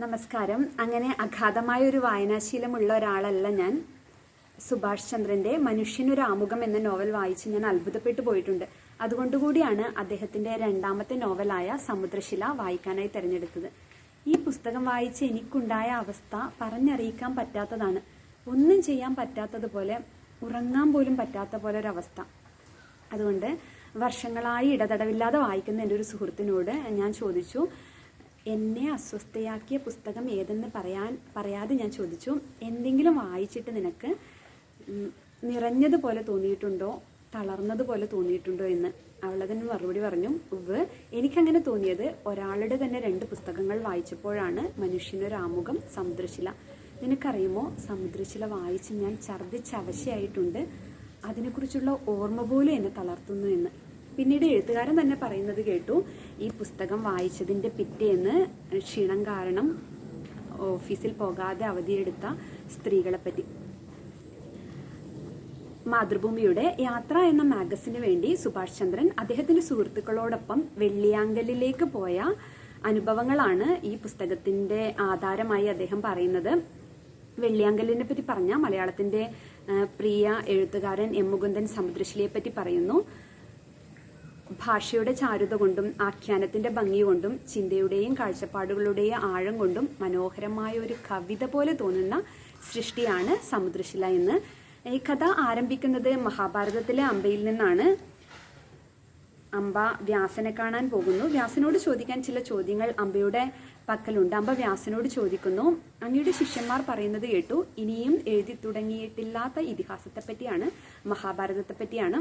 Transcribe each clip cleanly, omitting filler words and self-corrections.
നമസ്കാരം. അങ്ങനെ അഗാധമായ ഒരു വായനാശീലമുള്ള ഒരാളല്ല ഞാൻ. സുഭാഷ് ചന്ദ്രൻ്റെ മനുഷ്യനൊരു ആമുഖം എന്ന നോവൽ വായിച്ച് ഞാൻ അത്ഭുതപ്പെട്ടു പോയിട്ടുണ്ട്. അതുകൊണ്ടുകൂടിയാണ് അദ്ദേഹത്തിൻ്റെ രണ്ടാമത്തെ നോവലായ സമുദ്രശില വായിക്കാനായി തിരഞ്ഞെടുത്തത്. ഈ പുസ്തകം വായിച്ച് എനിക്കുണ്ടായ അവസ്ഥ പറഞ്ഞറിയിക്കാൻ പറ്റാത്തതാണ്. ഒന്നും ചെയ്യാൻ പറ്റാത്തതുപോലെ, ഉറങ്ങാൻ പോലും പറ്റാത്ത പോലെ ഒരവസ്ഥ. അതുകൊണ്ട് വർഷങ്ങളായി ഇടതടവില്ലാതെ വായിക്കുന്ന എൻ്റെ ഒരു സുഹൃത്തിനോട് ഞാൻ ചോദിച്ചു, എന്നെ അസ്വസ്ഥയാക്കിയ പുസ്തകം ഏതെന്ന് പറയാതെ ഞാൻ ചോദിച്ചു, എന്തെങ്കിലും വായിച്ചിട്ട് നിനക്ക് നിറഞ്ഞതുപോലെ തോന്നിയിട്ടുണ്ടോ, തളർന്നതുപോലെ തോന്നിയിട്ടുണ്ടോ എന്ന്. അവളതിന് മറുപടി പറഞ്ഞു, ഉവ്, എനിക്കങ്ങനെ തോന്നിയത് ഒരാളുടെ തന്നെ 2 പുസ്തകങ്ങൾ വായിച്ചപ്പോഴാണ്. മനുഷ്യനൊരാമുഖം, സമുദ്രശില. നിനക്കറിയുമോ, സമുദ്രശില വായിച്ച് ഞാൻ ഛർദ്ദിച്ചവശയായിട്ടുണ്ട്. അതിനെക്കുറിച്ചുള്ള ഓർമ്മ പോലും എന്നെ തളർത്തുന്നു എന്ന്. പിന്നീട് എഴുത്തുകാരൻ തന്നെ പറയുന്നത് കേട്ടു, ഈ പുസ്തകം വായിച്ചതിൻ്റെ പിറ്റേന്ന് ക്ഷീണം കാരണം ഓഫീസിൽ പോകാതെ അവധിയെടുത്ത സ്ത്രീകളെപ്പറ്റി. മാതൃഭൂമിയുടെ യാത്ര എന്ന മാഗസിന് വേണ്ടി സുഭാഷ് ചന്ദ്രൻ അദ്ദേഹത്തിൻ്റെ സുഹൃത്തുക്കളോടൊപ്പം വെള്ളിയാങ്കലിലേക്ക് പോയ അനുഭവങ്ങളാണ് ഈ പുസ്തകത്തിൻ്റെ ആധാരമായി അദ്ദേഹം പറയുന്നത്. വെള്ളിയാങ്കലിനെ പറ്റി പറഞ്ഞ മലയാളത്തിൻ്റെ പ്രിയ എഴുത്തുകാരൻ എം മുകുന്ദൻ സമുദ്രശിലയെ പറ്റി പറയുന്നു. ഭാഷയുടെ ചാരുത കൊണ്ടും ആഖ്യാനത്തിന്റെ ഭംഗി കൊണ്ടും ചിന്തയുടെയും കാഴ്ചപ്പാടുകളുടെയും ആഴം കൊണ്ടും മനോഹരമായ ഒരു കവിത പോലെ തോന്നുന്ന സൃഷ്ടിയാണ് സമുദ്രശില എന്ന്. ഈ കഥ ആരംഭിക്കുന്നത് മഹാഭാരതത്തിലെ അമ്പയിൽ നിന്നാണ്. അമ്പ വ്യാസനെ കാണാൻ പോകുന്നു. വ്യാസനോട് ചോദിക്കാൻ ചില ചോദ്യങ്ങൾ അമ്പയുടെ പക്കലുണ്ട്. അമ്പ വ്യാസനോട് ചോദിക്കുന്നു, അങ്ങയുടെ ശിഷ്യന്മാർ പറയുന്നത് കേട്ടു, ഇനിയും എഴുതി തുടങ്ങിയിട്ടില്ലാത്ത ഇതിഹാസത്തെ പറ്റിയാണ്, മഹാഭാരതത്തെ പറ്റിയാണ്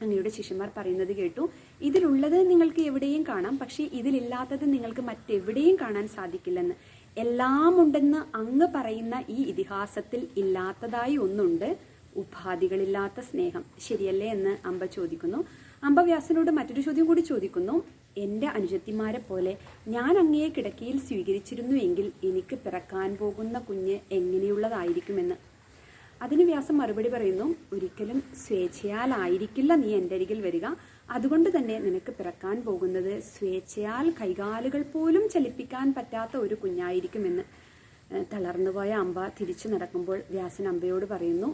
അങ്ങയുടെ ശിഷ്യന്മാർ പറയുന്നത് കേട്ടു. ഇതിലുള്ളത് നിങ്ങൾക്ക് എവിടെയും കാണാം, പക്ഷേ ഇതിലില്ലാത്തത് നിങ്ങൾക്ക് മറ്റെവിടെയും കാണാൻ സാധിക്കില്ലെന്ന്. എല്ലാം ഉണ്ടെന്ന് അങ്ങ് പറയുന്ന ഈ ഇതിഹാസത്തിൽ ഇല്ലാത്തതായി ഒന്നുണ്ട്, ഉപാധികളില്ലാത്ത സ്നേഹം, ശരിയല്ലേ എന്ന് അമ്പ ചോദിക്കുന്നു. അമ്പ വ്യാസനോട് മറ്റൊരു ചോദ്യം കൂടി ചോദിക്കുന്നു, എൻ്റെ അനുജത്തിമാരെ പോലെ ഞാൻ അങ്ങയെ കിടക്കയിൽ സ്വീകരിച്ചിരുന്നുവെങ്കിൽ എനിക്ക് പിറക്കാൻ പോകുന്ന കുഞ്ഞ് എങ്ങനെയുള്ളതായിരിക്കുമെന്ന്. അതിന് വ്യാസം മറുപടി പറയുന്നു, ഒരിക്കലും സ്വേച്ഛയാലായിരിക്കില്ല നീ എൻ്റെ അരികിൽ വരിക. അതുകൊണ്ട് തന്നെ നിനക്ക് പിറക്കാൻ പോകുന്നത് സ്വേച്ഛയാൽ കൈകാലുകൾ പോലും ചലിപ്പിക്കാൻ പറ്റാത്ത ഒരു കുഞ്ഞായിരിക്കുമെന്ന്. തളർന്നുപോയ അമ്പ തിരിച്ചു നടക്കുമ്പോൾ വ്യാസൻ അമ്പയോട് പറയുന്നു,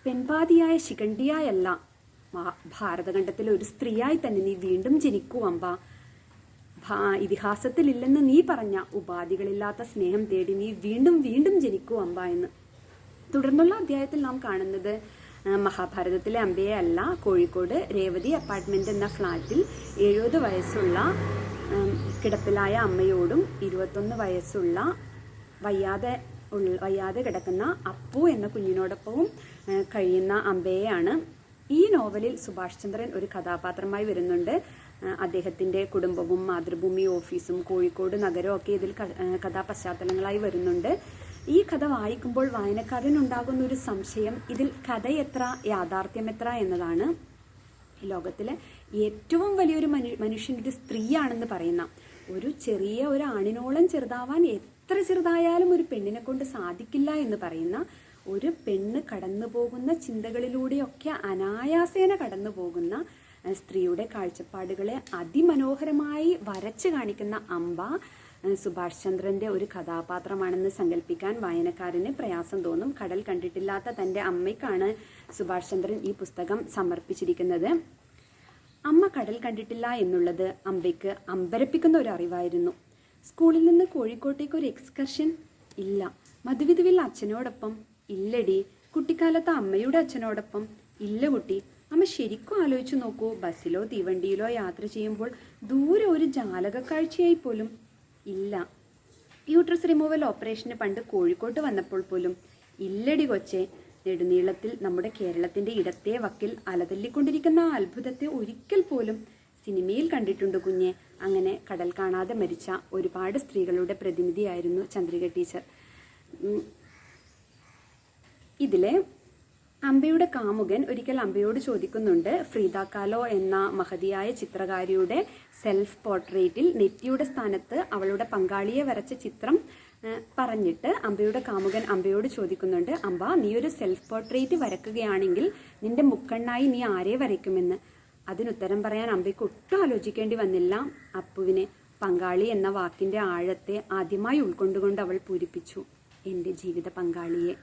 പെൺപാതിയായ ശിഖണ്ഡിയായല്ല, ഭാരതഖണ്ഡത്തിലെ ഒരു സ്ത്രീയായി തന്നെ നീ വീണ്ടും ജനിക്കൂ അമ്പ. ഇതിഹാസത്തിലില്ലെന്ന് നീ പറഞ്ഞ ഉപാധികളില്ലാത്ത സ്നേഹം തേടി നീ വീണ്ടും വീണ്ടും ജനിക്കൂ അമ്പ എന്ന്. തുടർന്നുള്ള അധ്യായത്തിൽ നാം കാണുന്നത് മഹാഭാരതത്തിലെ അമ്പയെ അല്ല, കോഴിക്കോട് രേവതി അപ്പാർട്ട്മെന്റ് എന്ന ഫ്ലാറ്റിൽ 70 വയസ്സുള്ള കിടപ്പിലായ അമ്മയോടും 21 വയസ്സുള്ള വയ്യാതെ കിടക്കുന്ന അപ്പു എന്ന കുഞ്ഞിനോടൊപ്പവും കഴിയുന്ന അമ്പയെയാണ്. ഈ നോവലിൽ സുഭാഷ് ചന്ദ്രൻ ഒരു കഥാപാത്രമായി വരുന്നുണ്ട്. അദ്ദേഹത്തിൻ്റെ കുടുംബവും മാതൃഭൂമി ഓഫീസും കോഴിക്കോട് നഗരവും ഒക്കെ ഇതിൽ കഥാപശ്ചാത്തലങ്ങളായി വരുന്നുണ്ട്. ഈ കഥ വായിക്കുമ്പോൾ വായനക്കാരനുണ്ടാകുന്ന ഒരു സംശയം, ഇതിൽ കഥ എത്ര യാഥാർത്ഥ്യം എത്ര എന്നതാണ്. ലോകത്തിലെ ഏറ്റവും വലിയൊരു മനുഷ്യൻ ഒരു സ്ത്രീയാണെന്ന് പറയുന്ന, ഒരു ആണിനോളം ചെറുതാവാൻ എത്ര ചെറുതായാലും ഒരു പെണ്ണിനെ കൊണ്ട് സാധിക്കില്ല എന്ന് പറയുന്ന, ഒരു പെണ്ണ് കടന്നു പോകുന്ന ചിന്തകളിലൂടെയൊക്കെ അനായാസേന കടന്നു പോകുന്ന സ്ത്രീയുടെ കാഴ്ചപ്പാടുകളെ അതിമനോഹരമായി വരച്ചു കാണിക്കുന്ന അമ്പ സുഭാഷ് ചന്ദ്രൻ്റെ ഒരു കഥാപാത്രമാണെന്ന് സങ്കല്പിക്കാൻ വായനക്കാരന് പ്രയാസം തോന്നും. കടൽ കണ്ടിട്ടില്ലാത്ത തൻ്റെ അമ്മയ്ക്കാണ് സുഭാഷ് ചന്ദ്രൻ ഈ പുസ്തകം സമർപ്പിച്ചിരിക്കുന്നത്. അമ്മ കടൽ കണ്ടിട്ടില്ല എന്നുള്ളത് അമ്പയ്ക്ക് അമ്പരപ്പിക്കുന്ന ഒരു അറിവായിരുന്നു. സ്കൂളിൽ നിന്ന് കോഴിക്കോട്ടേക്ക് ഒരു എക്സ്കർഷൻ ഇല്ല. മധുവിധുവിൽ അച്ഛനോടൊപ്പം ഇല്ലടി. കുട്ടിക്കാലത്ത് അമ്മയുടെ അച്ഛനോടൊപ്പം ഇല്ല കുട്ടി. അമ്മ ശരിക്കും ആലോചിച്ചു നോക്കൂ, ബസ്സിലോ തീവണ്ടിയിലോ യാത്ര ചെയ്യുമ്പോൾ ദൂരെ ഒരു ജാലക കാഴ്ചയായി പോലും ഇല്ല. യൂട്രസ് റിമൂവൽ ഓപ്പറേഷന് പണ്ട് കോഴിക്കോട്ട് വന്നപ്പോൾ പോലും ഇല്ലടി കൊച്ചെ. നെടുനീളത്തിൽ നമ്മുടെ കേരളത്തിൻ്റെ ഇടത്തെ വക്കിൽ അലതല്ലിക്കൊണ്ടിരിക്കുന്ന ആ അത്ഭുതത്തെ ഒരിക്കൽ പോലും സിനിമയിൽ കണ്ടിട്ടുണ്ട് കുഞ്ഞെ. അങ്ങനെ കടൽ കാണാതെ മരിച്ച ഒരുപാട് സ്ത്രീകളുടെ പ്രതിനിധിയായിരുന്നു ചന്ദ്രിക ടീച്ചർ. ഇതിലെ അമ്പയുടെ കാമുകൻ ഒരിക്കൽ അമ്പയോട് ചോദിക്കുന്നുണ്ട്, ഫ്രീദ കാലോ എന്ന മഹതിയായ ചിത്രകാരിയുടെ സെൽഫ് പോർട്രേറ്റിൽ നെറ്റിയുടെ സ്ഥാനത്ത് അവളുടെ പങ്കാളിയെ വരച്ച ചിത്രം പറഞ്ഞിട്ട് അമ്പയുടെ കാമുകൻ അമ്പയോട് ചോദിക്കുന്നുണ്ട്, അമ്പ, നീ ഒരു സെൽഫ് പോർട്രേറ്റ് വരക്കുകയാണെങ്കിൽ നിന്റെ മുക്കണ്ണായി നീ ആരെ വരയ്ക്കുമെന്ന്. അതിനുത്തരം പറയാൻ അമ്പയ്ക്ക് ഒട്ടും ആലോചിക്കേണ്ടി വന്നില്ല. അപ്പുവിനെ പങ്കാളി എന്ന വാക്കിൻ്റെ ആഴത്തെ ആദ്യമായി ഉൾക്കൊണ്ടുകൊണ്ട് അവൾ പൂരിപ്പിച്ചു. എൻ്റെ ജീവിത പങ്കാളിയെ.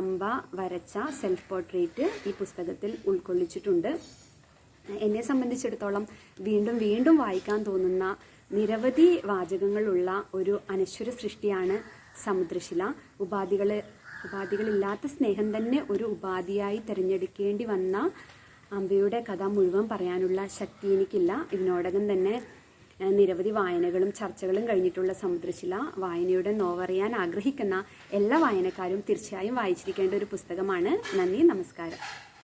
അംബ വരച്ച സെൽഫ് പോർട്രേറ്റ് ഈ പുസ്തകത്തിൽ ഉൾക്കൊള്ളിച്ചിട്ടുണ്ട്. എന്നെ സംബന്ധിച്ചിടത്തോളം വീണ്ടും വീണ്ടും വായിക്കാൻ തോന്നുന്ന നിരവധി വാചകങ്ങളുള്ള ഒരു അനശ്വര സൃഷ്ടിയാണ് സമുദ്രശില. ഉപാധികളില്ലാത്ത സ്നേഹം തന്നെ ഒരു ഉപാധിയായി തിരഞ്ഞെടുക്കേണ്ടി വന്ന അംബയുടെ കഥ മുഴുവൻ പറയാനുള്ള ശക്തി എനിക്കില്ല. ഇതിനോടകം തന്നെ നിരവധി വായനകളും ചർച്ചകളും കഴിഞ്ഞിട്ടുള്ള സമുദ്രശില വായനയുടെ നോവറിയാൻ ആഗ്രഹിക്കുന്ന എല്ലാ വായനക്കാരും തീർച്ചയായും വായിച്ചിരിക്കേണ്ട ഒരു പുസ്തകമാണ്. നന്ദി, നമസ്കാരം.